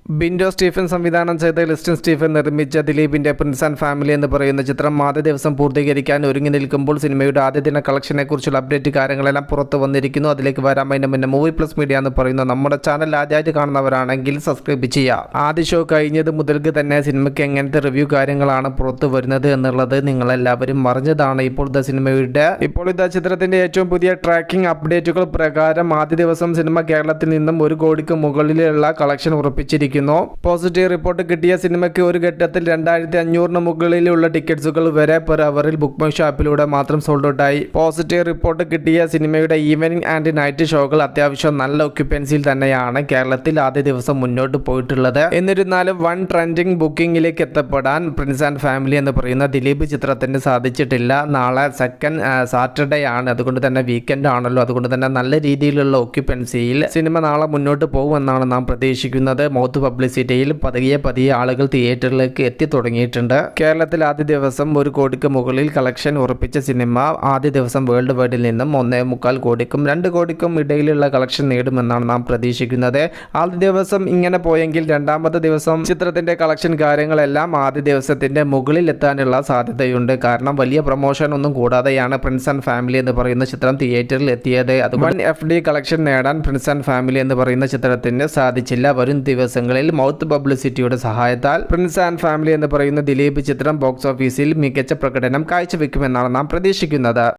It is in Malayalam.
ബിൻഡോ സ്റ്റീഫൻ സംവിധാനം ചെയ്ത ലിസ്റ്റൻ സ്റ്റീഫൻ നിർമ്മിച്ച ദിലീപിന്റെ പ്രിൻസ് ആൻഡ് ഫാമിലി എന്ന് പറയുന്ന ചിത്രം ആദ്യ ദിവസം പൂർത്തീകരിക്കാൻ ഒരുങ്ങി നിൽക്കുമ്പോൾ സിനിമയുടെ ആദ്യ ദിന കളക്ഷനെ കുറിച്ചുള്ള അപ്ഡേറ്റ് കാര്യങ്ങളെല്ലാം പുറത്തു വന്നിരിക്കുന്നു. അതിലേക്ക് വരാം. അതിന് മുന്നേ മൂവി പ്ലസ് മീഡിയ എന്ന് പറയുന്ന നമ്മുടെ ചാനൽ ആദ്യമായിട്ട് കാണുന്നവരാണെങ്കിൽ സബ്സ്ക്രൈബ് ചെയ്യുക. ആദ്യ ഷോ കഴിഞ്ഞത് മുതൽക്ക് തന്നെ സിനിമയ്ക്ക് എങ്ങനത്തെ റിവ്യൂ കാര്യങ്ങളാണ് പുറത്തു വരുന്നത് എന്നുള്ളത് നിങ്ങളെല്ലാവരും അറിഞ്ഞതാണ്. ഇപ്പോൾ ഇതാ ചിത്രത്തിന്റെ ഏറ്റവും പുതിയ ട്രാക്കിംഗ് അപ്ഡേറ്റുകൾ പ്രകാരം ആദ്യ ദിവസം സിനിമ കേരളത്തിൽ നിന്നും 1 കോടിക്ക് മുകളിലുള്ള കളക്ഷൻ ഉറപ്പിച്ചിരിക്കുന്നു. പോസിറ്റീവ് റിപ്പോർട്ട് കിട്ടിയ സിനിമയ്ക്ക് ഒരു ഘട്ടത്തിൽ 2500 മുകളിലുള്ള ടിക്കറ്റ്സുകൾ വരെ പെർ അവറിൽ ബുക്ക് മൈ ഷോ ആപ്പിലൂടെ മാത്രം സോൾഡ് ഔട്ട് ആയി. പോസിറ്റീവ് റിപ്പോർട്ട് കിട്ടിയ സിനിമയുടെ ഈവനിംഗ് ആൻഡ് നൈറ്റ് ഷോകൾ അത്യാവശ്യം നല്ല ഒക്യുപ്പൻസിയിൽ തന്നെയാണ് കേരളത്തിൽ ആദ്യ ദിവസം മുന്നോട്ട് പോയിട്ടുള്ളത്. എന്നിരുന്നാലും വൺ ട്രെൻഡിംഗ് ബുക്കിംഗിലേക്ക് എത്തപ്പെടാൻ പ്രിൻസ് ആൻഡ് ഫാമിലി എന്ന് പറയുന്ന ദിലീപ് ചിത്രത്തിന് സാധിച്ചിട്ടില്ല. നാളെ സെക്കൻഡ് സാറ്റർഡേ ആണ്, അതുകൊണ്ട് തന്നെ വീക്കെൻഡ് ആണല്ലോ. അതുകൊണ്ട് തന്നെ നല്ല രീതിയിലുള്ള ഒക്യുപ്പൻസിയിൽ സിനിമ നാളെ മുന്നോട്ട് പോകുമെന്നാണ് നാം പ്രതീക്ഷിക്കുന്നത്. മൗത്ത് പബ്ലിസിറ്റിയിൽ പതിയെ ആളുകൾ തിയേറ്ററിലേക്ക് എത്തി തുടങ്ങിയിട്ടുണ്ട്. കേരളത്തിൽ ആദ്യ ദിവസം 1 കോടിക്ക് മുകളിൽ കളക്ഷൻ ഉറപ്പിച്ച സിനിമ ആദ്യ ദിവസം വേൾഡ് വൈഡിൽ നിന്നും 1.25 കോടിക്കും 2 കോടിക്കും ഇടയിലുള്ള കളക്ഷൻ നേടുമെന്നാണ് നാം പ്രതീക്ഷിക്കുന്നത്. ആദ്യ ദിവസം ഇങ്ങനെ പോയെങ്കിൽ രണ്ടാമത്തെ ദിവസം ചിത്രത്തിന്റെ കളക്ഷൻ കാര്യങ്ങളെല്ലാം ആദ്യ ദിവസത്തിന്റെ മുകളിൽ എത്താനുള്ള സാധ്യതയുണ്ട്. കാരണം വലിയ പ്രൊമോഷൻ ഒന്നും കൂടാതെയാണ് പ്രിൻസ് ആൻഡ് ഫാമിലി എന്ന് പറയുന്ന ചിത്രം തിയേറ്ററിൽ എത്തിയത്. അതുകൊണ്ട് FD കളക്ഷൻ നേടാൻ പ്രിൻസ് ആൻഡ് ഫാമിലി എന്ന് പറയുന്ന ചിത്രത്തിന് സാധിച്ചില്ല. വരും ദിവസങ്ങളിൽ മൗത്ത് പബ്ലിസിറ്റിയുടെ സഹായത്താൽ പ്രിൻസ് ആൻഡ് ഫാമിലി എന്ന് പറയുന്ന ദിലീപ് ചിത്രം ബോക്സ് ഓഫീസിൽ മികച്ച പ്രകടനം കാഴ്ചവെക്കുമെന്നാണ് നാം പ്രതീക്ഷിക്കുന്നത്.